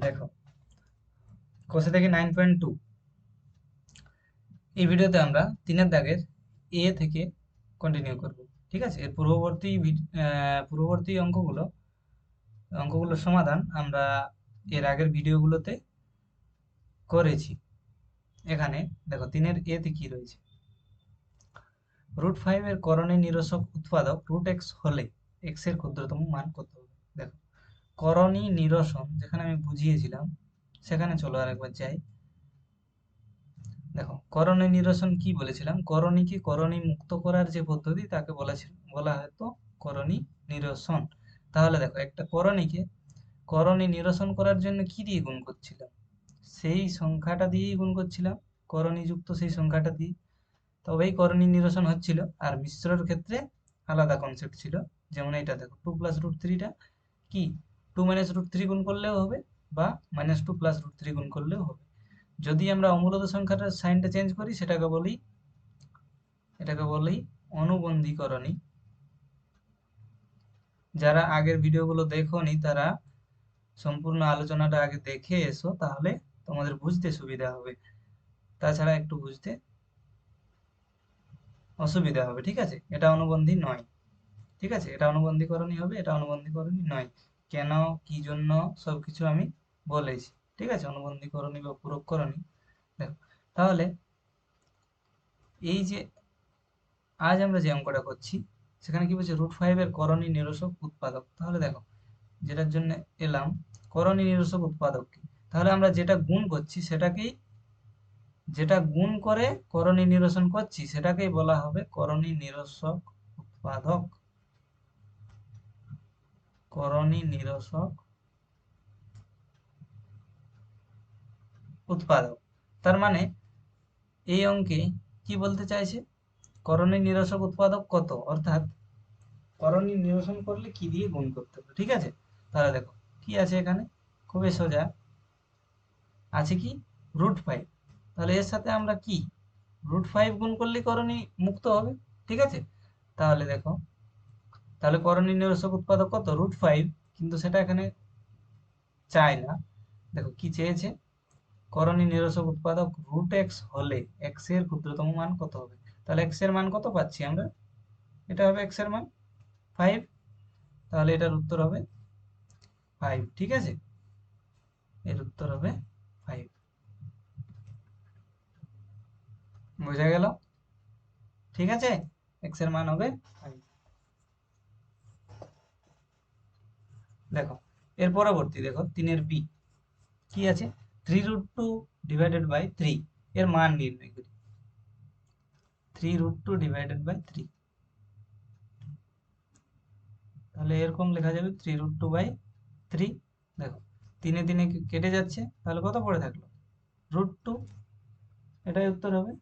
দেখো, কোষে থেকে 9.2 এই ভিডিওতে আমরা 3-এর দাগের এ থেকে কন্টিনিউ করব। ঠিক আছে, এর পূর্ববর্তী অঙ্কগুলোর সমাধান আমরা এর আগের ভিডিওগুলোতে করেছি। এখানে দেখো 3-এর এতে কি রয়েছে, √5 এর করণে নিরসক উৎপাদক √x হলে x এর ক্ষুদ্রতম মান কত হবে। দেখো, করণী নিরসন যেখানে আমি বুঝিয়েছিলাম সেখানে চলো আরেকবার যাই। দেখো, করণী নিরসন কি বলেছিলাম, করণীকে করণী মুক্ত করার যে পদ্ধতি তাকে বলা হয়তো করণী নিরসন। তাহলে দেখো, একটা করণীকে করণী নিরসন করার জন্য কি দিয়ে গুণ করছিলাম, সেই সংখ্যাটা দিয়েই গুণ করছিলাম, করণী যুক্ত সেই সংখ্যাটা দিয়ে, তবেই করণী নিরসন হচ্ছিল। আর মিশ্রর ক্ষেত্রে আলাদা কনসেপ্ট ছিল। যেমন এটা দেখো, 2 + √3টা কি 2 - √3 গুণ করলেও হবে, বা -2 + √3 গুণ করলেও হবে। যদি আমরা অমূলত সংখ্যাটার সাইনটা চেঞ্জ করি এটাকে বলি অনুবন্ধীকরণী। যারা আগের ভিডিওগুলো দেখোনি তারা সম্পূর্ণ আলোচনাটা আগে দেখে এসো, তাহলে তোমাদের বুঝতে সুবিধা হবে, তাছাড়া একটু বুঝতে অসুবিধা হবে। ঠিক আছে, এটা অনুবন্ধী নয়। ঠিক আছে, এটা অনুবন্ধীকরণী হবে, এটা অনুবন্ধীকরণী নয়। কেন, কি জন্য, সবকিছু আমি বলেছি। ঠিক আছে, অনুবন্ধীকরণী বা পূরককরণী। দেখো, তাহলে এই যে আজ আমরা যে অঙ্কটা করছি সেখানে কি বলছে, √5 এর করণী নিরসক উৎপাদক। তাহলে দেখো, যেটার জন্য এলাম করণী নিরসক উৎপাদক কি, তাহলে আমরা যেটা গুণ করে করণী নিরসন করছি সেটাকেই বলা হবে করণী নিরসক উৎপাদক। করণী নিরসক উৎপাদক, তার মানে এই অঙ্কে কি বলতে চাইছে, করণী নিরসক উৎপাদক কত, অর্থাৎ করণী নিরসন করলে কি দিয়ে গুণ করতে হবে। ঠিক আছে, তাহলে দেখো কি আছে এখানে, খুবই সোজা আছে কি, √5। তাহলে এর সাথে আমরা কি √5 গুণ করলে করণী মুক্ত হবে। ঠিক আছে, তাহলে দেখো, তাহলে করণী নিরসক উৎপাদক কত, √5, কিন্তু সেটা এখানে চায় না। দেখো কি চেয়েছে, করণী নিরসক উৎপাদক √x হলে x এর ক্ষুদ্রতম মান কত হবে। তাহলে x এর মান কত পাচ্ছি আমরা, এটা হবে x এর মান 5, তাহলে এটার উত্তর হবে 5। ঠিক আছে, এর উত্তর হবে 5। বোঝা গেল? ঠিক আছে, x এর মান হবে 5। দেখো, এর পরবর্তী দেখো 3-এর বি কি আছে, 3√2 / 3 এর মান নির্ণয় করি। 3√2 / 3, তাহলে এরকম লেখা যাবে 3√2/3। দেখো, 3 কেটে যাচ্ছে, তাহলে কত পড়ে থাকলো, √2, এটাই উত্তর হবে।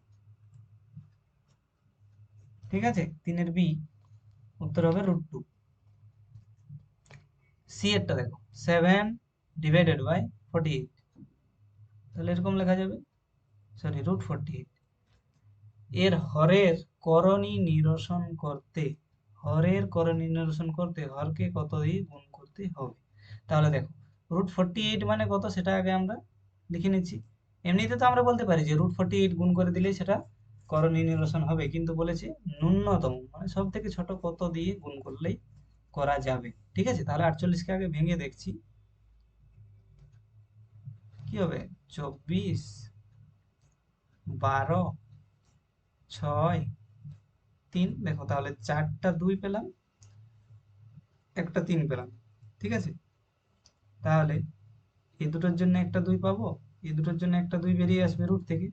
ঠিক আছে, 3-এর বি উত্তর হবে √2। সি এরটা দেখো, 7/48, তাহলে এরকম লেখা যাবে, সরি √48। এর হরের করণী নিরসন করতে হরকে কত দিয়ে গুণ করতে হবে। তাহলে দেখো, √48 মানে কত সেটা আগে আমরা লিখে নিচ্ছি। এমনিতে তো আমরা বলতে পারি যে √48 গুণ করে দিলেই সেটা করণী নিরসন হবে, কিন্তু বলেছে ন্যূনতম মানে সব থেকে ছোট কত দিয়ে গুণ করলেই করা যাবে। ঠিক আছে, তাহলে 48কে আগে ভেঙে দেখছি কি হবে, 24, 12, 6, 3। দেখো, তাহলে 4টা 2 পেলাম, একটা 3 পেলাম। ঠিক আছে, তাহলে এই দুটোর জন্য একটা 2 পাবো, এই দুটোর জন্য একটা 2 বেরিয়ে আসবে রুট থেকে,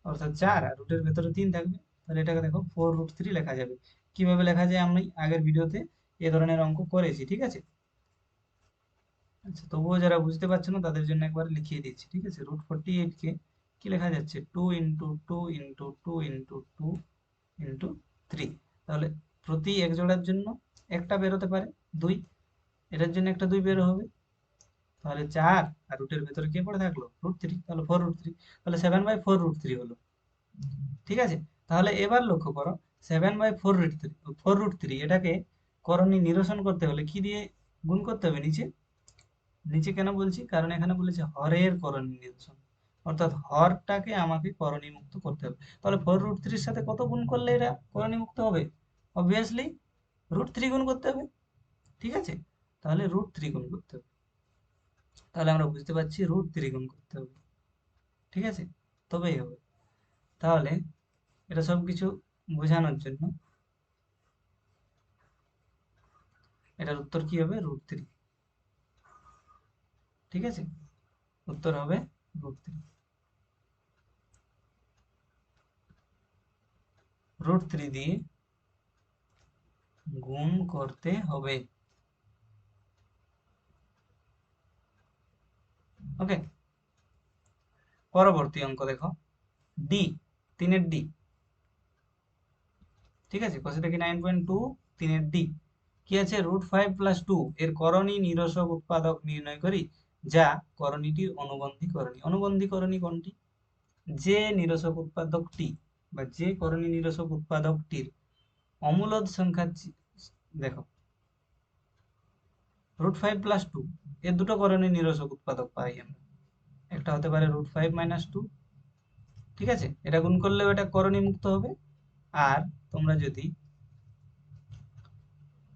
অর্থাৎ 4, আর রুটের ভেতরে 3 থাকবে। তাহলে এটাকে দেখো 4√3 লেখা যাবে। কিভাবে লেখা যায় আমি আগের ভিডিওতে এ ধরনের অঙ্ক করেছি। ঠিক আছে, আচ্ছা, তবুও যারা বুঝতে পারছো না তাদের জন্য একবার লিখিয়ে দিচ্ছি। ঠিক আছে, √48 কে কি লেখা যাচ্ছে, 2 × 2 × 2 × 2 × 3। তাহলে প্রতি এক জোড়ার জন্য একটা বেরোতে পারে 2, এটার জন্য একটা 2 বের হবে, তাহলে 4, আর রুটের ভেতরে কে পড়ে থাকলো, √3, তাহলে 4√3, তাহলে 7/4√3 হলো। ঠিক আছে, তাহলে এবার লক্ষ্য করো, 7/4√3 এটাকে করণী নিরসন করতে হলে কি দিয়ে গুণ করতে হবে, নিচে নিচে কেন বলছি, কারণ এখানে বলেছে হরের করণী নিরসন, অর্থাৎ হরটাকে আমাকে করণী মুক্ত করতে হবে। তাহলে 4√3 সাথে কত গুণ করলে এটা করণী মুক্ত হবে? অবভিয়াসলি √3 গুণ করতে হবে, ঠিক আছে? তাহলে √3 গুণ করতে হবে। তাহলে আমরা বুঝতে পারছি √3 গুণ করতে হবে, ঠিক আছে? তবেই হবে। তাহলে এটা সব কিছু বোঝানোর জন্য এটার উত্তর কি হবে? √3, ঠিক আছে? উত্তর হবে √3। √3 দিয়ে গুণ করতে হবে। ওকে, পরবর্তী অঙ্ক দেখো, ডি, 3-এর ডি, ঠিক আছে? কোষে দেখি 9.2, 3-এর ডি কি আছে? √5 + 2 এর করণী নিরসক উৎপাদক নির্ণয় করি, যা করণীটির অনুবন্ধী করণী। অনুবন্ধী করণী কোনটি? যে নিরসক উৎপাদকটি বা যে করণী নিরসক উৎপাদকটির অমূলদ সংখ্যা দেখো, √5 + 2 এর দুটো করণী নিরসক উৎপাদক পাই আমরা। একটা হতে পারে √5 - 2, ঠিক আছে? এটা গুণ করলেও এটা করণী মুক্ত হবে। আর তোমরা যদি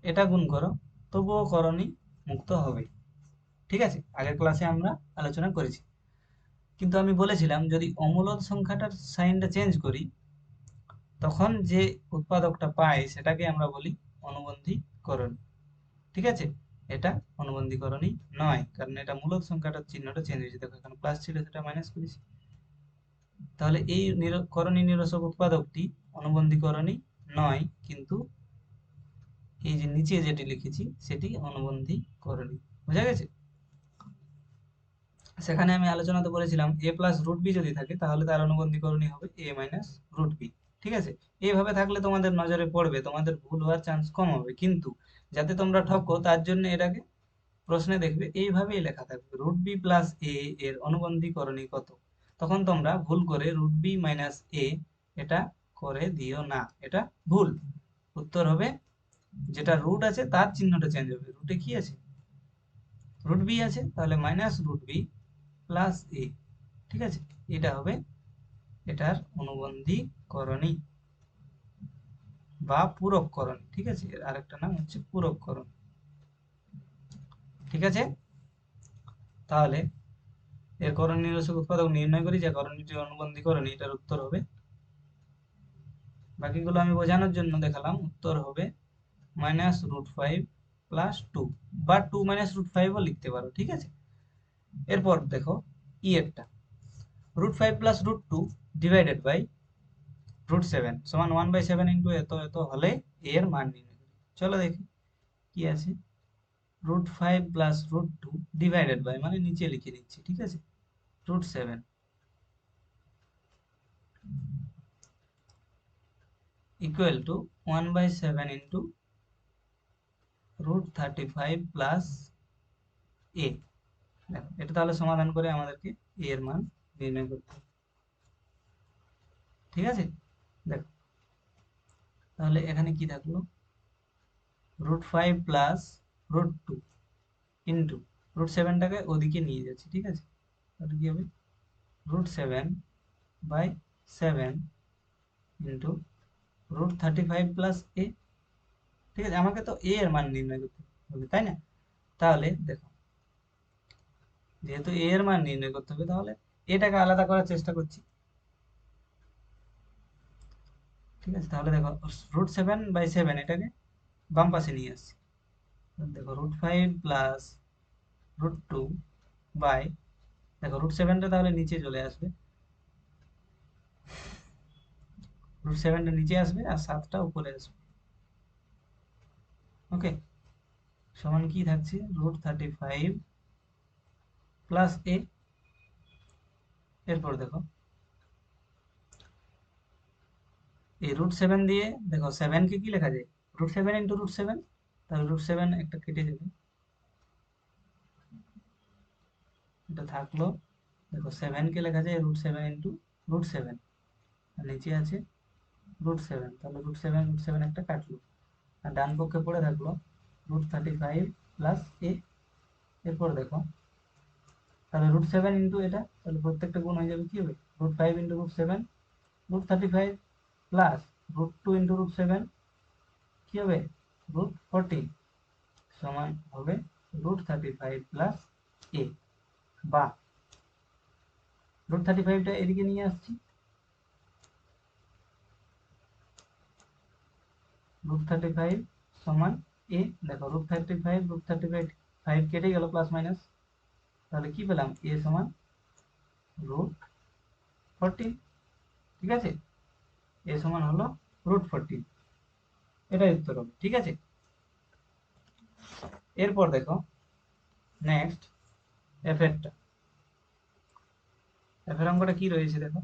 এটা গুণ করো তবুও করণী মুক্ত হবে, ঠিক আছে? আগের ক্লাসে আমরা আলোচনা করেছি। কিন্তু আমি বলেছিলাম যদি অমূলদ সংখ্যাটার সাইনটা চেঞ্জ করি, তখন যে উৎপাদকটা পাই সেটাকে আমরা বলি অনুবন্ধী করণী, ঠিক আছে? এটা অনুবন্ধী করণী নয়, কারণ এটা মূলদ সংখ্যাটার চিহ্নটা চেঞ্জ হয়েছে। দেখো এখানে প্লাস ছিল, সেটা মাইনাস করেছি। তাহলে এই করণী নিরসক উৎপাদকটি অনুবন্ধী করণী নয়, কিন্তু এই যে নিচে যেটি লিখেছি সেটি অনুবন্ধী করণী। বোঝা গেছে? সেখানে আমি আলোচনাতে বলেছিলাম a+√b যদি থাকে তাহলে তার অনুবন্ধী করণী হবে a-√b, ঠিক আছে? এইভাবে থাকলে তোমাদের নজরে পড়বে, তোমাদের ভুল হওয়ার চান্স কম হবে। কিন্তু যাতে তোমরা ঠকো তার জন্য এটাকে প্রশ্নে দেখবে এইভাবেই লেখা থাকবে, √b+a এর অনুবন্ধী করণী কত। তখন তোমরা ভুল করে √b - a এটা করে দিও না, এটা ভুল। উত্তর হবে, যেটা রুট আছে তার চিহ্নটা চেঞ্জ হবে। রুটে কি আছে? √b আছে, তাহলে -√b+a, ঠিক আছে? এটা হবে এটার অনুবন্ধী করণী বা পূরক করণী, ঠিক আছে? এর আরেকটা নাম হচ্ছে পূরক করণী, ঠিক আছে? তাহলে এর করণী নিরসক উৎপাদক নির্ণয় করি, যা করণীটি অনুবন্ধী করণী, এটার উত্তর হবে, বাকিগুলো আমি বোঝানোর জন্য দেখালাম, উত্তর হবে -√5 + 2 বা 2 - √5ও লিখতে পারো, ঠিক আছে? এরপর দেখো ই এরটা, √5 + √2 ডিভাইডেড বাই √7 সমান 1/7 ইন্টু এত এত হলে এর মান নির্ণয় করি। চলো দেখি কি আছে। √5 + √2 ডিভাইডেড বাই মানে নিচে লিখে নিচ্ছি, ঠিক আছে? √7 ইকুয়াল টু 1/7 ইন্টু √35 প্লাস এ। দেখো এটা তাহলে সমাধান করে আমাদেরকে এ এর মান নির্ণয় করতে হবে, ঠিক আছে? দেখো তাহলে এখানে কি থাকলো, √5 প্লাস √2 ইন্টু √7টাকে ওদিকে নিয়ে যাচ্ছি, ঠিক আছে? তাহলে কি হবে, √7/7 ইন্টু √35 প্লাস এ, ঠিক আছে? আমাকে তো এ এর মান নির্ণয় করতে হবে, তাই না? তাহলে দেখো, যেহেতু এ এর মান নির্ণয় করতে হবে, তাহলে এটাকে আলাদা করার চেষ্টা করছি, ঠিক আছে? তাহলে দেখো √7/7 এটাকে বাম পাশে নিয়ে আসছি। দেখো √5 প্লাস √2 বাই, দেখো √7টা তাহলে নিচে চলে আসবে, √7টা নিচে আসবে আর 7টা উপরে আসবে। ওকে, সমান কি থাকছে, √35 প্লাস এ। এরপর দেখো এই √7 দিয়ে, দেখো 7 কে কি লেখা যায়, √7 ইন্টু √7, তাহলে √7 একটা কেটে যাবে, এটা থাকলো। দেখো 7 কে লেখা যায় √7 ইন্টু √7, আর নিচে আছে √7, তাহলে √7 একটা কাটলো, আর ডান পক্ষে পড়ে থাকলো √35 প্লাস এ, এরপর দেখো তাহলে √7 ইন্টু এটা, তাহলে প্রত্যেকটা গুণ হয়ে যাবে কি হবে, √5 ইন্টু √7, √35 প্লাস √2 ইন্টু √7 কি হবে, √14 সমান হবে √35 প্লাস a, বা √35টা এদিকে নিয়ে আসছি, √35 সমান a, দেখো √35 কেটে গেল প্লাস মাইনাস, তাহলে কি পেলাম, a সমান √14, ঠিক আছে, a সমান হলো √14, এটাই উত্তর হবে, ঠিক আছে। এরপর দেখো নেক্সট এফ এর অঙ্কটা কি রয়েছে দেখো,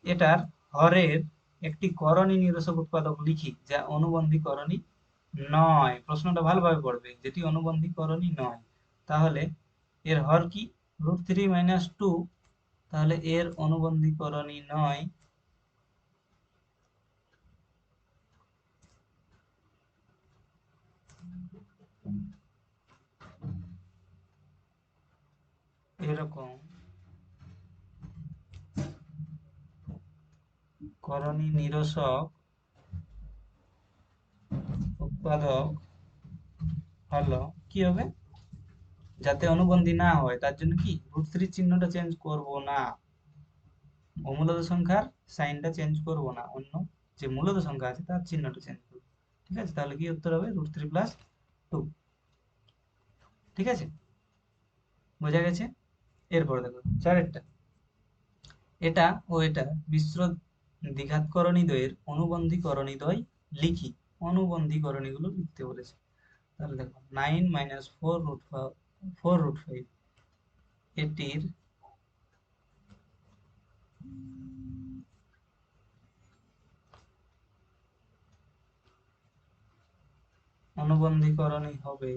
এটার হরের একটি করণী নিরসক উৎপাদক লিখি যা অনুবন্ধী করণী নয়, প্রশ্নটা ভালোভাবে পড়বে, যেটি অনুবন্ধী করণী নয়, তাহলে এর হর কি, √3 - 2, তাহলে এর অনুবন্ধী করণী নয়, এরকম করণী নিরসক উৎপাদক হলো কি হবে, যাতে অনুবন্ধী না হয় তার জন্য কি √3 চিহ্নটা চেঞ্জ করব না, অমূলদ সংখ্যার সাইনটা চেঞ্জ করব না, অন্য যে মূলদ সংখ্যা আছে তার চিহ্নটা চেঞ্জ করব, ঠিক আছে, তাহলে কি উত্তর হবে √3 + 2, ঠিক আছে, বোঝা গেছে। এরপর দেখো চারেরটা, এটা ও এটা মিশ্র দ্বিঘাতকরণী দ্বয়ের অনুবন্ধী করণী দ্বয় লিখি, অনুবন্ধী করণীগুলো লিখতে বলেছে, তাহলে দেখো 9 - 4√5 এটির অনুবন্ধী করণী হবে,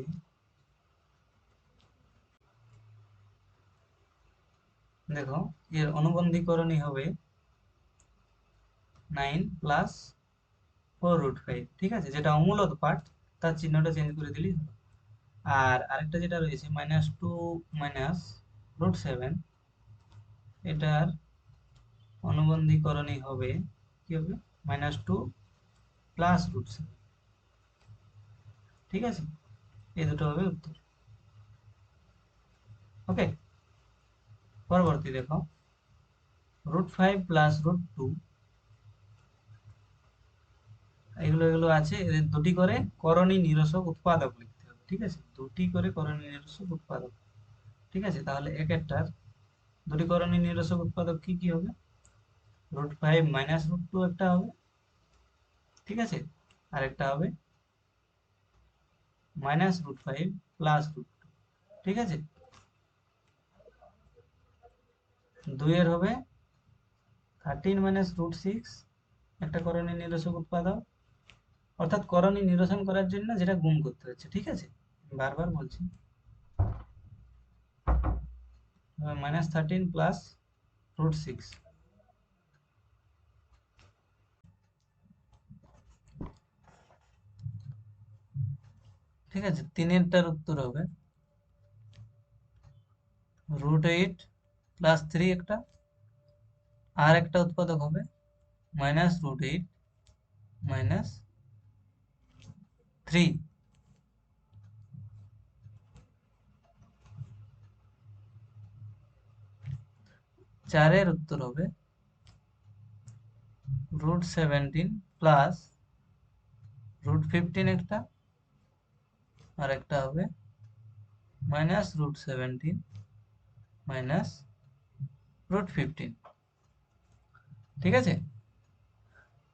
দেখো এর অনুবন্ধী করণী হবে 9 + 4√5, ঠিক আছে, যেটা অমূলদ পার্ট তার চিহ্নটা চেঞ্জ করে দিলেই হলো। আর আরেকটা যেটা রয়েছে -2 - √7, এটার অনুবন্ধী করণী হবে কি হবে, -2 + √7, ঠিক আছে, এই দুটো হবে উত্তর, ওকে। পরবর্তী দেখো √5 + √2, এগুলো এগুলো আছে, এদের দুটি করে করণী নিরসক উৎপাদক লিখতে হবে, ঠিক আছে, দুটি করে করণী নিরসক উৎপাদক, ঠিক আছে, তাহলে এক একটার দুটি করণী নিরসক উৎপাদক কি কি হবে, √5 - √2 একটা হবে, ঠিক আছে, আর একটা হবে -√5 + √2, ঠিক আছে, দুইয়ের হবে 13 - √6 একটা করণী নিরসক উৎপাদক, অর্থাৎ করণী নিরসন করার জন্য যেটা গুণ করতে হচ্ছে, ঠিক আছে, বারবার বলছি, -13 + √6, ঠিক আছে, তিনেরটার উত্তর হবে √8 + 3 একটা, আর একটা উৎপাদক হবে -√8 - 3, চারের উত্তর হবে √17 + √15 একটা, আর একটা হবে -√17 - √15, ঠিক আছে,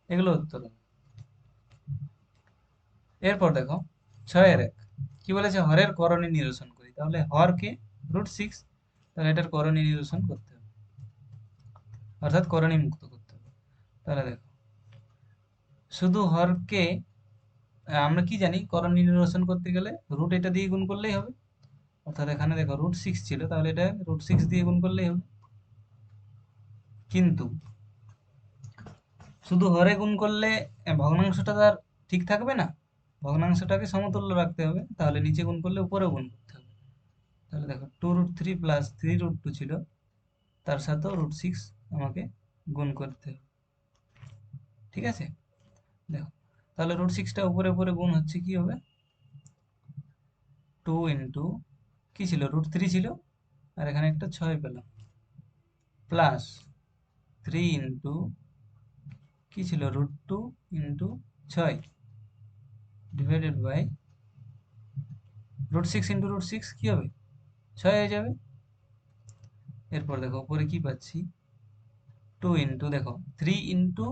এগুলো উত্তর হবে। এরপর দেখো 6-এর 1, কি বলেছে, হরের করণী নিরসন করি, তাহলে হরকে √6, তাহলে এটার করণী নিরসন করতে হবে, অর্থাৎ করণী মুক্ত করতে হবে, তাহলে দেখো শুধু হরকে আমরা কি জানি, করণী নিরসন করতে গেলে রুট এটা দিয়ে গুণ করলেই হবে, অর্থাৎ এখানে দেখো √6 ছিল, তাহলে এটা √6 দিয়ে গুণ করলেই হবে, কিন্তু শুধু হরে গুণ করলে ভগ্নাংশটা তার ঠিক থাকবে না, ভগ্নাংশটাকে সমতুল্য রাখতে হবে, তাহলে নিচে গুণ করলে উপরেও গুণ করতে হবে। তাহলে দেখো 2√3 প্লাস 3√2 ছিল, তার সাথেও √6 আমাকে গুণ করতে হবে। ঠিক আছে, দেখো তাহলে √6টা উপরে উপরে গুণ হচ্ছে, কি হবে 2 ইন্টু কি ছিল √3 ছিল, আর এখানে একটা 6 পেলাম, প্লাস 3 ইন্টু কি ছিল √2 ইন্টু 6 ডিভাইডেড বাই √6 ইন্টু √6 কি হবে 6 হয়ে যাবে। এরপর দেখো উপরে কি পাচ্ছি 2 ইন্টু দেখো 3 ইন্টু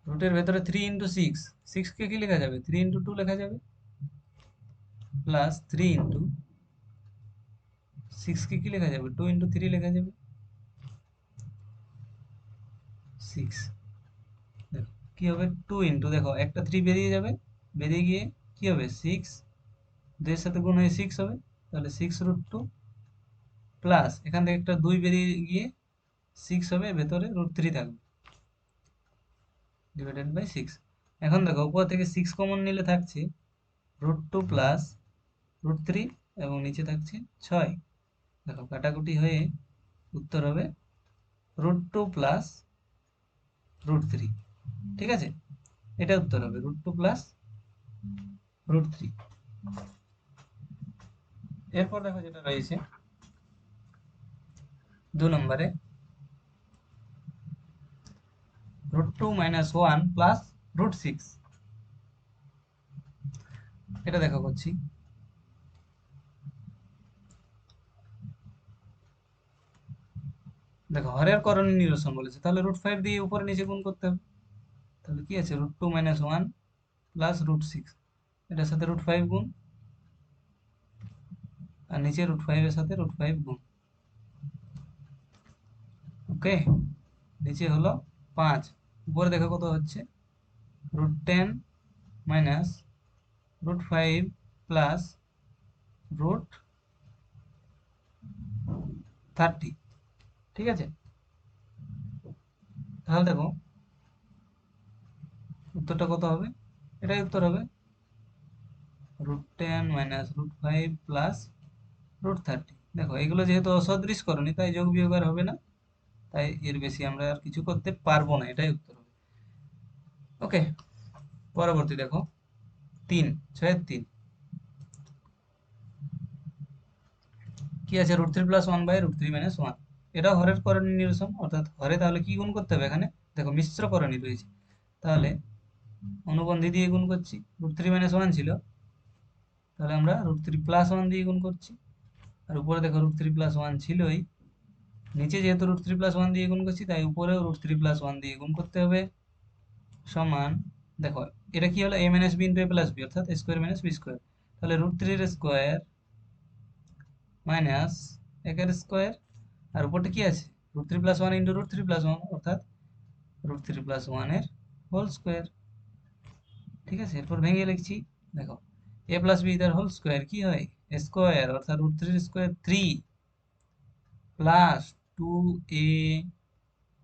রুটের ভেতরে 3 ইন্টু 6, 6 কে কি লেখা যাবে 3 ইন্টু 2 লেখা যাবে, প্লাস 3 ইন্টু 6 কে কি লেখা যাবে 2 ইন্টু 3 লেখা যাবে 6। দেখো কি হবে 2 ইন্টু দেখো একটা 3 বেরিয়ে যাবে, বেরিয়ে গিয়ে কি হবে 6, 2 এর সাথে গুণ হয়ে 6 হবে, তাহলে 6√2 প্লাস এখান থেকে একটা 2 বেরিয়ে গিয়ে 6 হবে, ভেতরে √3 থাকবে ডিভাইডেড বাই 6। এখন দেখো উপর থেকে 6 কমন নিলে থাকছে √2 প্লাস √3 এবং নিচে থাকছে 6। দেখো কাটাকুটি হয়ে উত্তর হবে √2 প্লাস √3। ঠিক আছে, এটা উত্তর হবে √2 প্লাস √3। এরপর দেখো যেটা রয়েছে 2 নম্বরে √2 মাইনাস 1 প্লাস √6। এটা দেখো করছি, দেখো হরের করণীয় নিরসন বলেছে, তাহলে √5 দিয়ে উপরে নিচে গুণ করতে হবে। তাহলে কি আছে √2 মাইনাস 1 প্লাস √6, এটার সাথে √5 গুণ, আর নিচে √5 এর সাথে √5 গুণ। ওকে, নিচে হলো 5, উপরে দেখো কত হচ্ছে √10 মাইনাস √5 প্লাস √30। ঠিক আছে, তাহলে দেখো উত্তরটা কত হবে, এটাই উত্তর হবে √10 মাইনাস √5 প্লাস √30। দেখো এগুলো যেহেতু অসদৃশ করণী, তাই যোগ বিয়োগ আর হবে না, তাই এর বেশি আমরা আর কিছু করতে পারবো না, এটাই উত্তর হবে। ওকে, পরবর্তী দেখো 3, 6 3 কি আছে √3 প্লাস 1 বাই √3 মাইনাস 1। এটা হরের করণী নিরসন, অর্থাৎ হরে তাহলে কি গুণ করতে হবে, এখানে দেখো মিশ্র করণী রয়েছে, তাহলে অনুবন্ধী দিয়ে গুণ করছি, √3 মাইনাস 1 ছিল, তাহলে আমরা √3 প্লাস 1 দিয়ে গুণ করছি, আর উপরে দেখো √3 প্লাস 1 ছিলই, নিচে যেহেতু √3 প্লাস 1 দিয়ে গুণ করছি, তাই উপরেও √3 প্লাস 1 দিয়ে গুণ করতে হবে, সমান দেখো এটা কি হলো a minus B into a plus B, অর্থাৎ a square minus B square, তাহলে √3 এর স্কোয়ার মাইনাস 1 এর স্কোয়ার, আর উপরটা কি আছে √3 প্লাস 1 ইন্টু √3 প্লাস 1, অর্থাৎ √3 প্লাস 1 এর হোল স্কোয়ার। ঠিক আছে, এরপর ভেঙে লিখছি, দেখো a প্লাস বি তার হোল স্কোয়ার কি হয় স্কোয়ার, অর্থাৎ √3 square 3 plus 2a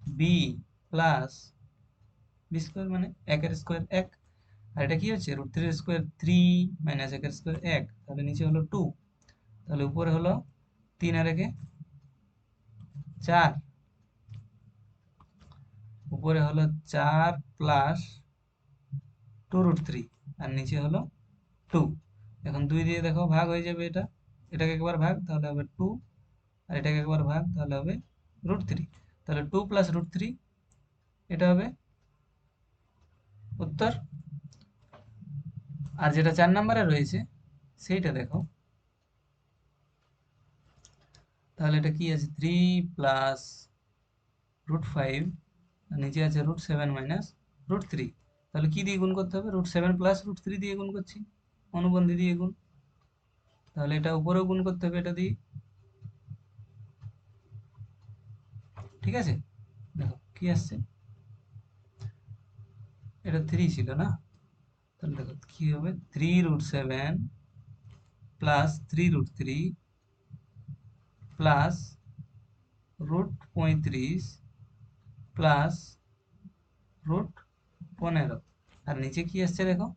B plus B square মানে 1 এর স্কোয়ার 1, আর এটা কি হচ্ছে √3 স্কোয়ার 3 মাইনাস 1 এর স্কোয়ার 1, তাহলে নিচে হলো 2, তাহলে উপরে হলো 3 আর 1 4, উপরে হলো 4 প্লাস 2√3, আর নিচে হলো 2। এখন 2 দিয়ে দেখো ভাগ হয়ে যাবে, এটা এটাকে একবার ভাগ তাহলে হবে 2, আর এটাকে একবার ভাগ তাহলে হবে √3, তাহলে 2 প্লাস √3 এটা হবে উত্তর। আর যেটা 4 নম্বরে রয়েছে সেইটা দেখো, তাহলে এটা কি আছে 3 প্লাস √5, আর নিচে আছে √7 মাইনাস √3, তাহলে কি দিয়ে গুণ করতে হবে √7 প্লাস √3 দিয়ে গুণ করছি, অনুবন্ধী দিয়ে গুণ, তাহলে এটা উপরেও গুণ করতে হবে এটা দিয়ে। ঠিক আছে, দেখো কি আসছে, এটা 3 ছিল না, তাহলে দেখো কি হবে 3√7 প্লাস 3√3 প্লাস √35 প্লাস √15, আর নিচে কি আসছে দেখো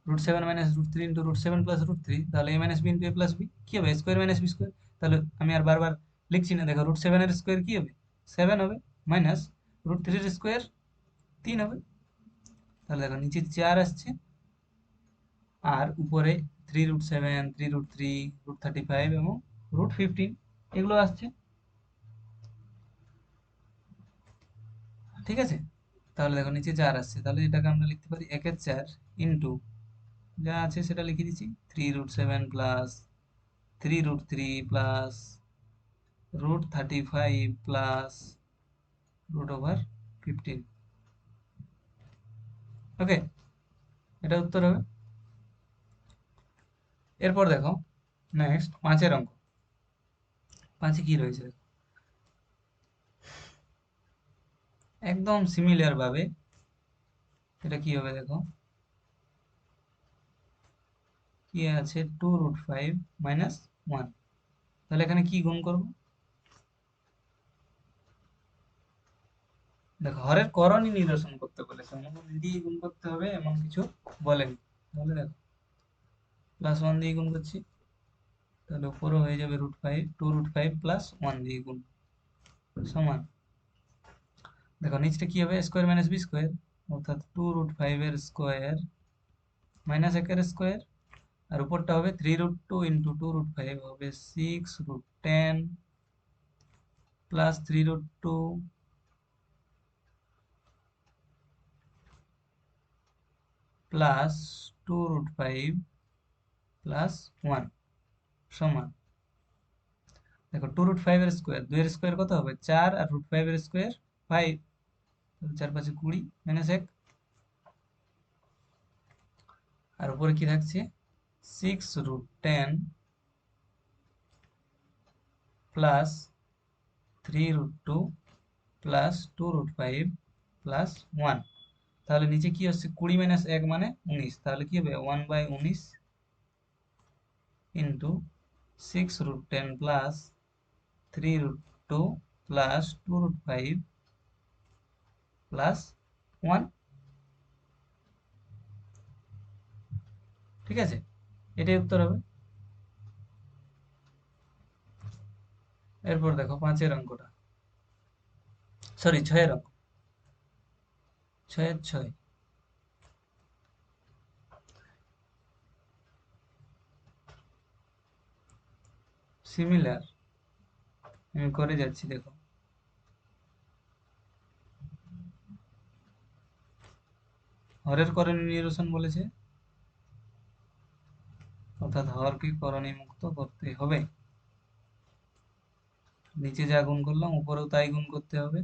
√7 মাইনাস √3 ইন্টু √7 প্লাস √3, তাহলে a minus B into A plus B কি হবে, স্কোয়ার মাইনাস বি স্কোয়ার। তাহলে আমি আর বারবার লিখছি না, দেখো √7 এর স্কোয়ার কি হবে, 7 হবে, মাইনাস √3 এর স্কোয়ার 3 হবে। তাহলে দেখো নিচে 4 আসছে, আর উপরে 3√7, 3√3, √35 এবং √15 এগুলো আসছে। ঠিক আছে, তাহলে দেখো নিচে 4 আসছে, তাহলে এটাকে আমরা লিখতে পারি 1/4 ইন্টু যা আছে সেটা লিখে দিচ্ছি, 3√7 প্লাস 3√3 প্লাস √35 প্লাস √15। ওকে, এটা উত্তর হবে। এরপর দেখো নেক্সট 5-এর অঙ্ক। 5-এ কি রয়েছে দেখো, একদম সিমিলার ভাবে এটা কি হবে দেখো, কি আছে 2√5 মাইনাস 1। তাহলে এখানে কি গুণ করব, দেখো হরের করণই নিরসন করতে বলেছে, অনুপাত দিয়ে গুণ করতে হবে এমন কিছু বলেনি। তাহলে দেখো +1 দিয়ে গুণ করছি, তাহলে উপরে হয়ে যাবে √5, 2√5 প্লাস 1 দিয়ে গুণ সমান, দেখো নিচটা কি হবে, স্কোয়ার মাইনাস বি স্কোয়ার, অর্থাৎ 2√5 এর স্কোয়ার মাইনাস 1 এর স্কোয়ার, আর উপরটা হবে 3√2 ইন্টু 2√5 হবে 6√10 প্লাস 3√2 প্লাস 2√5 প্লাস 1 সমান, দেখো 2√5 এর স্কোয়ার, 2 এর স্কোয়ার কত হবে 4, আর √5 এর স্কোয়ার 5, 4 5 20 মাইনাস 1, আর উপরে কি থাকছে 6√10 প্লাস 3√2 প্লাস 2√5 প্লাস 1। তাহলে নিচে কি হচ্ছে 20 মাইনাস 1 মানে 19, তাহলে কি হবে 1/19 ইন্টু 6√10 প্লাস 3√2 প্লাস 2√5 প্লাস 1। ঠিক আছে, এটাই উত্তর হবে। এরপর দেখো 5-এর অঙ্কটা, সরি 6-এর অঙ্ক, 6-এর 6 সিমিলার, আমি করে যাচ্ছি দেখো, হরের করণী নিরসন বলেছে, অর্থাৎ হরকে করণী মুক্ত করতে হবে। নিচে যা গুণ করলাম উপরেও তাই গুণ করতে হবে।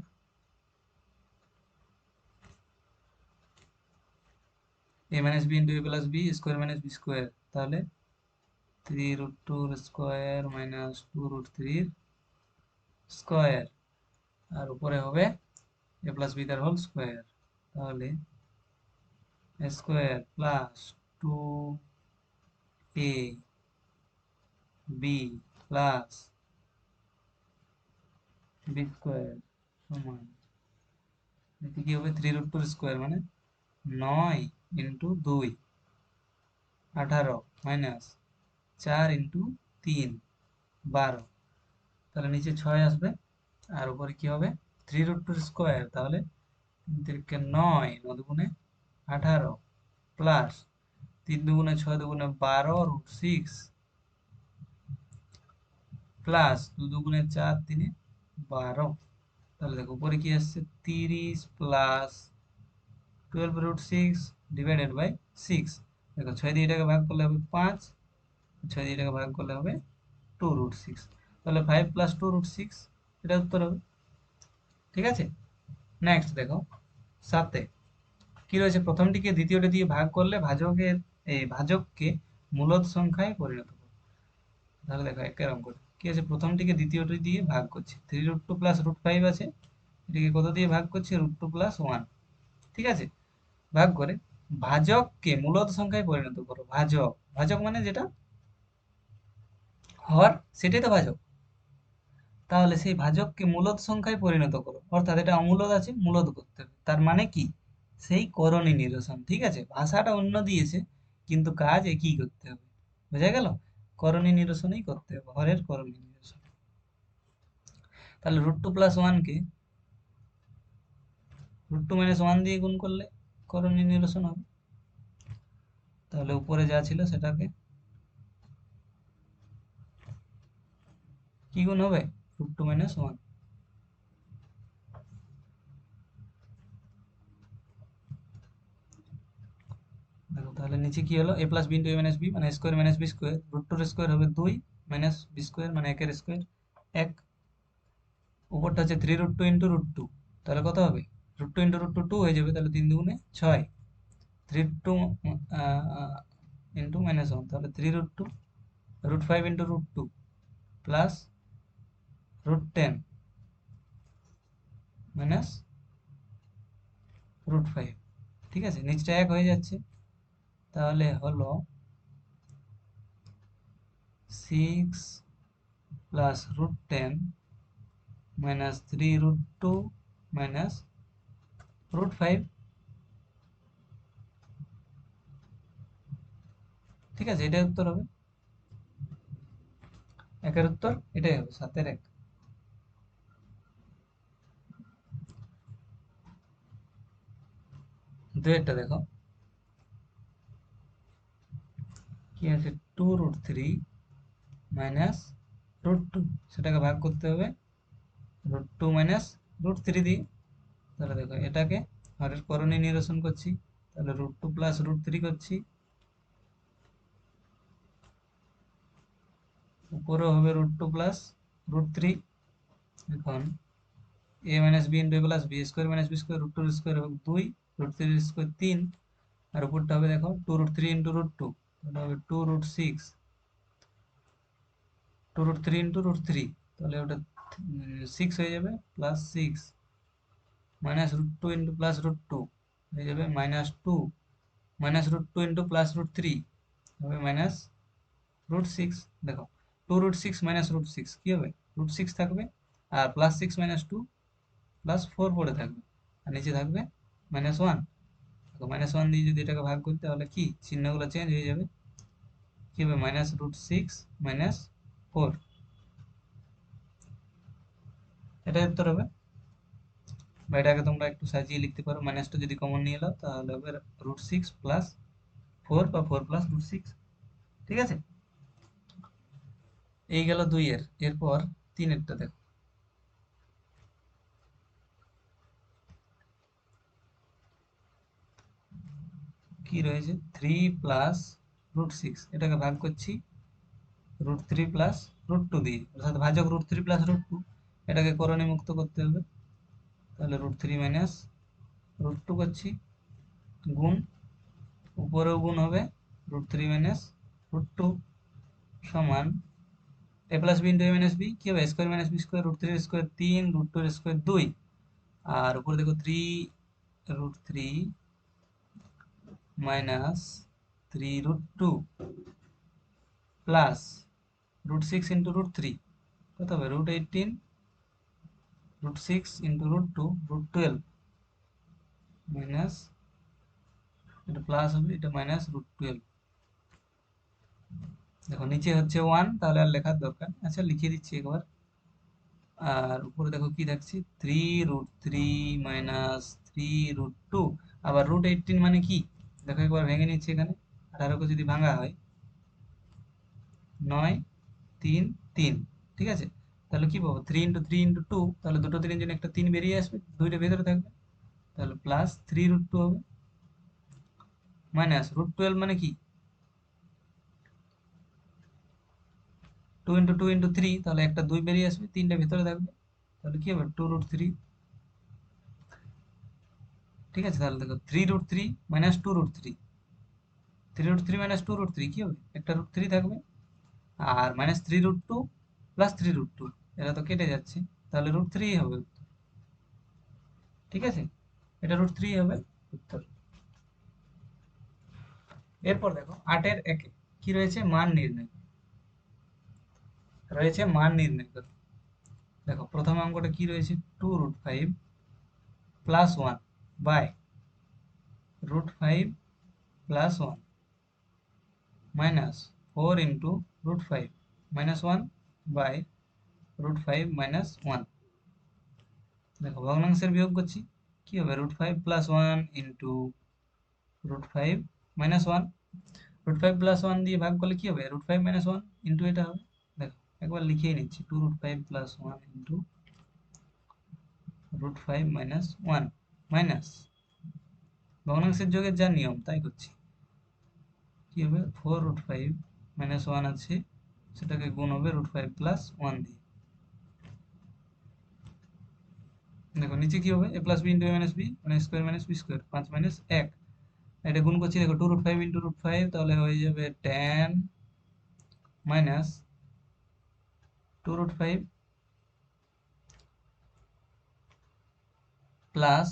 a minus B into A plus B square minus B square, তাহলে 3√2 স্কোয়ার মাইনাস 2√3 স্কোয়ার, আর উপরে হবে এ প্লাস বি তার হোল স্কোয়ার, তাহলে square plus 2a B plus B square সমান, এতে কি হবে 3√2 স্কোয়ার মানে 9 ইন্টু 2 18 মাইনাস 4 ইন্টু 3 12, তাহলে নিচে 6 আসবে, আর উপরে কি হবে 3√2 স্কোয়ার, তাহলে 9 9 দুগুণে 18 প্লাস 3 দুগুণে 6 দুগুণে 12 √6 প্লাস 2 দুগুণে 4 3 12, তাহলে দেখো উপরে কি আসছে 30 প্লাস 12 √6 ডিভাইডেড বাই 6। দেখো 6 দিয়ে এটাকে ভাগ করলে হবে 5, 6 দিয়ে এটাকে ভাগ করলে হবে 2√6, তাহলে 5 প্লাস 2√6, এটা উত্তর হবে। ঠিক আছে, নেক্সট দেখো 7-এ কি রয়েছে, প্রথমটিকে দ্বিতীয়টি দিয়ে ভাগ করলে ভাজককে মূলদ সংখ্যায় পরিণত করো। তাহলে দেখো একের অঙ্কটা কি আছে, প্রথমটিকে দ্বিতীয়টি দিয়ে ভাগ করছি, 3√2 প্লাস √5 আছে, এটিকে কত দিয়ে ভাগ করছি √2 প্লাস 1। ঠিক আছে, ভাগ করে ভাজককে মূলদ সংখ্যায় পরিণত করো। ভাজক, ভাজক মানে যেটা হর সেটাই তো ভাজক, তাহলে সেই ভাজককে মূলদ সংখ্যায় পরিণত করো, অর্থাৎ এটা অমূলদ আছে মূলদ করতে হবে, তার মানে কি সেই করণী নিরসন। ঠিক আছে, ভাষাটা অন্য দিয়েছে কিন্তু কাজ একই করতে হবে। বোঝা গেল? করণীয় নিরসনই করতে হবে, হরের করণীয় নিরসন। তাহলে √2 + 1 কে √2 - 1 দিয়ে গুণ করলে করণীয় নিরসন হবে। তাহলে উপরে যা ছিল সেটাকে কি গুণ হবে? √2 - 1। দেখো তাহলে নিচে কি হলো, a + b * a - b মানে a² - b² √2 এর স্কোয়ার হবে 2 মাইনাস b² মানে 1 এর স্কোয়ার 1। উপরটা হচ্ছে 3√2 × √2, তাহলে কত হবে? √2 × √2 2 হয়ে যাবে, তাহলে 3 দুগুণে 6। 3√2 × -1, তাহলে 3√2 √5 × √2 প্লাস √10 মাইনাস √5। ঠিক আছে, নিচটা 1 হয়ে যাচ্ছে, তাহলে হলো 6 প্লাস √10 মাইনাস 3√2 মাইনাস √5। ঠিক আছে, এটাই উত্তর হবে, একের উত্তর এটাই হবে, 7-এর 1। দুয়েরটা দেখো কি আছে, 2√3 মাইনাস √2, সেটাকে ভাগ করতে হবে √2 মাইনাস √3 দিয়ে। তাহলে দেখো এটাকে হরের করণীয় নিরসন করছি, তাহলে √2 প্লাস √3 করছি, উপরেও হবে √2 প্লাস √3। এখন a - b × a + b² - b² √2 এর স্কোয়ার হবে 2, √3 এর স্কোয়ার 3, আর উপরটা হবে দেখো 2√3 × √2, তাহলে হবে 2√6, 2√3 × √3, তাহলে ওটা 6 হয়ে যাবে, প্লাস 6 মাইনাস √2 × প্লাস √2 হয়ে যাবে -2, মাইনাস √2 × প্লাস √3 হবে -√6। দেখো 2√6 মাইনাস √6 কি হবে? √6 থাকবে, আর +6 - 2 +4 পড়ে থাকবে, আর নিচে থাকবে -1। দেখো -1 দিয়ে যদি এটাকে ভাগ করি তাহলে কি চিহ্নগুলো চেঞ্জ হয়ে যাবে, কি হবে? -√6 - 4, এটাই উত্তর হবে। বা এটাকে তোমরা একটু সাজিয়ে লিখতে পারো, মাইনাসটা যদি কমন নিয়ে নাও তাহলে হবে √6 + 4 বা 4 + √6। ঠিক আছে, এই গেল 2-এর। এরপর 3-এরটা দেখো কি রয়েছে, 3 প্লাস √6, এটাকে ভাগ করছি √3 প্লাস √2 দিয়ে, অর্থাৎ ভাজক √3 প্লাস √2, এটাকে করণীয় মুক্ত করতে হবে, তাহলে √3 মাইনাস √2 করছি, গুণ, উপরেও গুণ হবে √3 মাইনাস √2 সমান a + b × a - b কি হবে? a² - b² √3 এর স্কোয়ার 3, √2 এর স্কোয়ার 2, আর উপরে দেখো 3√3 মাইনাস 3√2 প্লাস √6 × √3 কত হবে? √18, √6 × √2 √12 মাইনাস, এটা প্লাস হবে, এটা মাইনাস √12। দেখো নিচে হচ্ছে 1, তাহলে আর লেখার দরকার, আচ্ছা লিখে দিচ্ছি একবার। আর উপরে দেখো কি থাকছে, 3√3 মাইনাস 3√2, আবার √18 মানে কি দেখো একবার ভেঙে নিচ্ছি, এখানে 18কে যদি ভাঙা হয় 9, 3, 3। ঠিক আছে, তাহলে কি পাবো? 3 × 3 × 2, তাহলে দুটো 3 জন্য একটা 3 বেরিয়ে আসবে, দুইটা ভেতরে থাকবে, তাহলে প্লাস 3√2 হবে, মাইনাস √12 মানে কি 2 × 2 × 3, তাহলে একটা 2 বেরিয়ে আসবে, তিনটা ভেতরে থাকবে, তাহলে কি হবে? 2√3। ঠিক আছে, তাহলে দেখো 3√3 মাইনাস 2√3, 3√3 মাইনাস 2√3 কি হবে? একটা √3 থাকবে, আর মাইনাস 3√2 প্লাস 3√2, এরা তো কেটে যাচ্ছে, তাহলে √3 হবে উত্তর। ঠিক আছে, এটা √3 হবে উত্তর। এরপর দেখো 8-এর 1-এ কি রয়েছে, মান নির্ণয় রয়েছে, মান নির্ণয় করো। দেখো প্রথম অঙ্কটা কি রয়েছে, 2√5 + 1 বাই √5 + 1, মাইনাস 4 × √5 -1 বাই √5 -1। দেখো ভগ্নাংশের বিয়োগ করছি, কি হবে √5 + 1 × √5 -1। √5 + 1 দিয়ে ভাগ করলে কি হবে √5 -1 ইন্টু এটা হবে। দেখো একবার লিখেই নিচ্ছি 2√5 + 1 × √5 -1 মাইনাস ভগ্নাংশের যোগের যা নিয়ম তাই করছি, কি হবে 4√5 -1 আছে, সেটাকে গুণ হবে √5 + 1 দিয়ে। দেখো নিচে কি হবে a + b × a - b মানে স্কয়ার - b স্কয়ার 5 - 1। এটা গুণ করছি, দেখো 2√5 × √5 তাহলে হয়ে যাবে 10 মাইনাস 2√5 প্লাস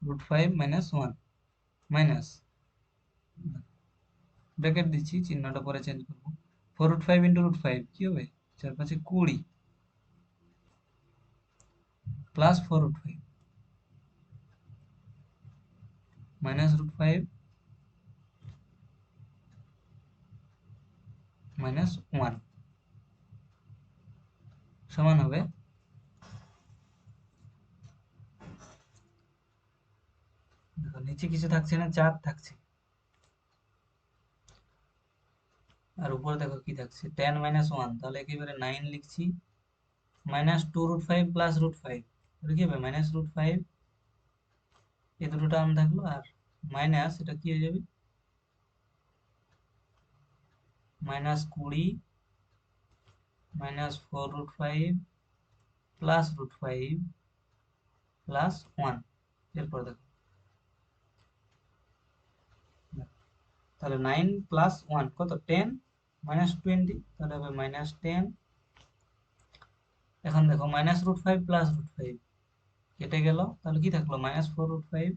√5 -1 মাইনাস ব্র্যাকেট দিচ্ছি, চিহ্নটা পরে চেঞ্জ করব। 4√5 × √5 কি হবে 4 × 5 = 20 প্লাস 4√5 মাইনাস √5 -1 সমান হবে, দেখো নিচে কিছু থাকছে না, 4 থাকছে, আর উপরে দেখো কি থাকছে 10 - 1, তাহলে একেবারে 9 লিখছি, মাইনাস 2√5 প্লাস √5 তাহলে কি হবে -√5, এই দুটো টার্ম থাকলো, আর মাইনাস এটা কি হয়ে যাবে -20 -4√5 প্লাস √5 প্লাস 1। এরপর দেখো তাহলে 9 + 1 কত 10 -20 তাহলে হবে -10। এখন দেখো -√5 প্লাস √5 কেটে গেল, তাহলে কি থাকলো -4√5,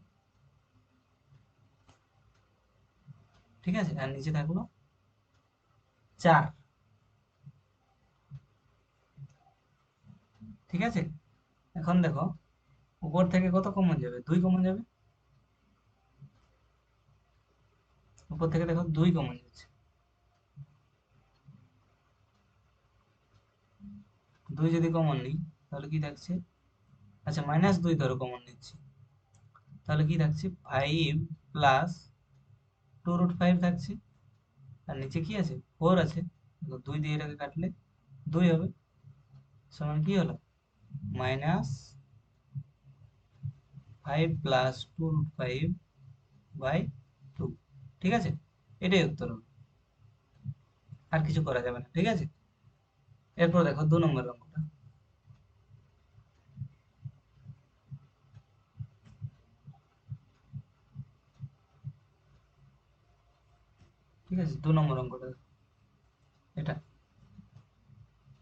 ঠিক আছে, আর নিচে থাকলো 4, ঠিক আছে। এখন দেখো উপর থেকে কত কমন যাবে 2 কমন যাবে, উপর থেকে দেখো 2 কমন যাচ্ছে, 2 যদি কমন নিই তাহলে কি থাকছে, আচ্ছা -2 ধরো কমন নিচ্ছি, তাহলে কি থাকছে 5 প্লাস 2√5 থাকছে, আর নিচে কি আছে 4 আছে, 2 দিয়ে এটাকে কাটলে 2 হবে, সমান কি হলো -5 প্লাস 2√5/2, ঠিক আছে, এটাই উত্তর হবে, আর কিছু করা যাবে না, ঠিক আছে। এরপর দেখো 2 নম্বর অঙ্কটা, ঠিক আছে, 2 নম্বর অঙ্কটা এটা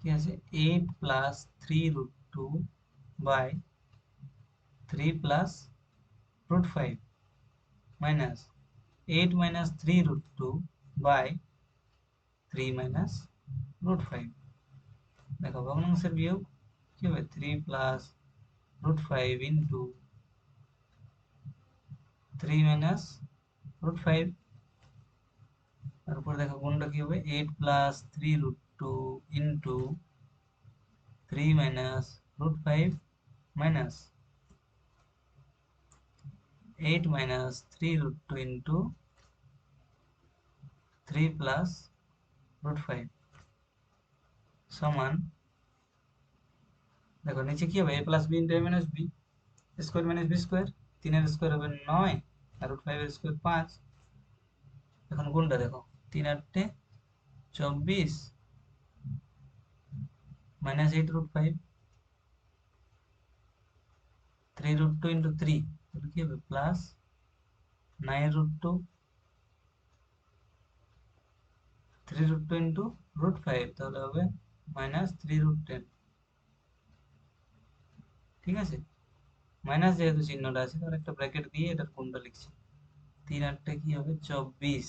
কি আছে 8 প্লাস 3√2/3 প্লাস √5 মাইনাস 8 - 3√2/3 মাইনাস √5। দেখো ভগ্নাংশের বিয়োগ কি হবে 3 প্লাস √5 ইন্টু 3 মাইনাস √5, তারপর দেখো গুণটা কি হবে 8 plus 3√2 into 3 minus √5 minus 8 minus 3√2 into 3 plus √5 সমান, দেখো নিচে কি হবে a plus b into a minus b square - b square, 3 এর স্কোয়ার হবে 9 আর √5 এর স্কোয়ার 5। এখন গুণটা দেখো 3 × 8 = 24 মাইনাস 8√5 3√2 ইন্টু 3 তাহলে কি হবে প্লাস 9√2 3√2 ইন্টু √5 তাহলে হবে -3√10, ঠিক আছে। মাইনাস যেহেতু চিহ্নটা আছে তাহলে একটা ব্র্যাকেট দিয়ে এটার কোণটা লিখছি, 3 × 8 কি হবে 24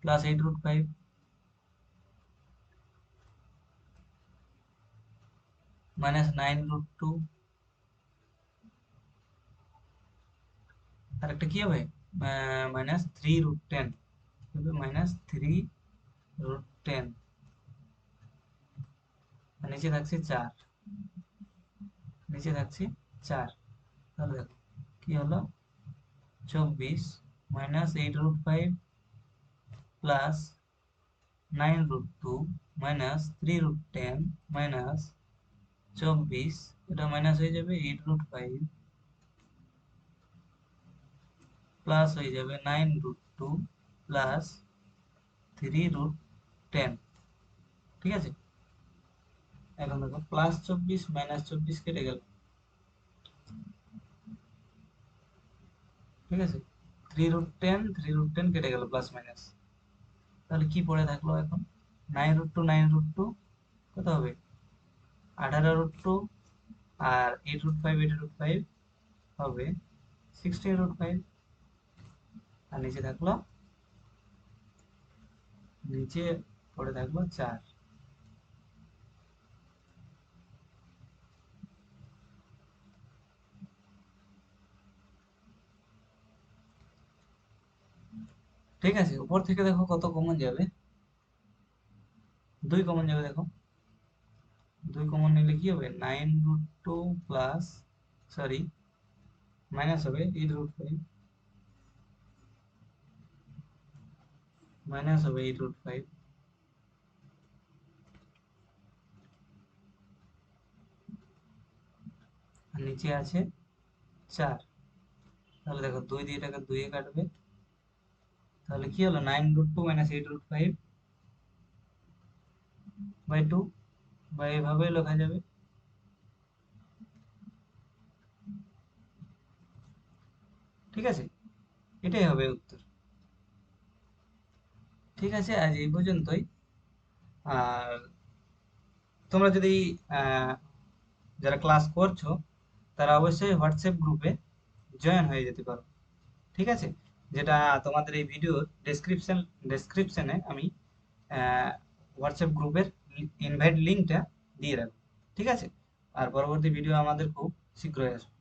প্লাস 8√5 মাইনাস 9√2, আর একটা কি হবে -3√10 -3√10, আর নিচে থাকছে 4, নিচে থাকছে 4। তাহলে দেখো কি হলো, 24 -8√5 প্লাস 9√2 -3√10 মাইনাস 24, এটা মাইনাস হয়ে যাবে 8√5 প্লাস হয়ে যাবে 9√2 প্লাস 3√10। ঠিক আছে, এখন দেখো +24 -24 কেটে গেল। ঠিক আছে, 3√10 কেটে গেল প্লাস মাইনাস। তাহলে কি পড়ে থাকলো এখন, 9√2 কত হবে, 18√2, আর 8√5 হবে 16√5, আর নিচে থাকলো, নিচে পড়ে থাকলো 4। ঠিক আছে, উপর থেকে দেখো কত কমন যাবে, 2 কমন যাবে। দেখো 2 কমন নিলে কি হবে, 9√2 প্লাস, সরি মাইনাস হবে 8√5, মাইনাস হবে 8√5, আর নিচে আছে 4। তাহলে দেখো 2 দিয়ে এটাকে 2 এ কাটবে, তাহলে কি হলো, 9√2 -8√5 বাই 2, বা এভাবে লেখা যাবে। ঠিক আছে, এটাই হবে উত্তর। ঠিক আছে, আজ এই পর্যন্তই। আর তোমরা যদি আহ, যারা ক্লাস করছো তারা অবশ্যই হোয়াটসঅ্যাপ গ্রুপে জয়েন হয়ে যেতে পারো। ঠিক আছে, যেটা তোমাদের এই ভিডিওর ডেসক্রিপশনে আমি হোয়াটসঅ্যাপ গ্রুপের ইনভাইট লিঙ্কটা দিয়ে রাখবো। ঠিক আছে, আর পরবর্তী ভিডিও আমাদের খুব শীঘ্রই আসবে।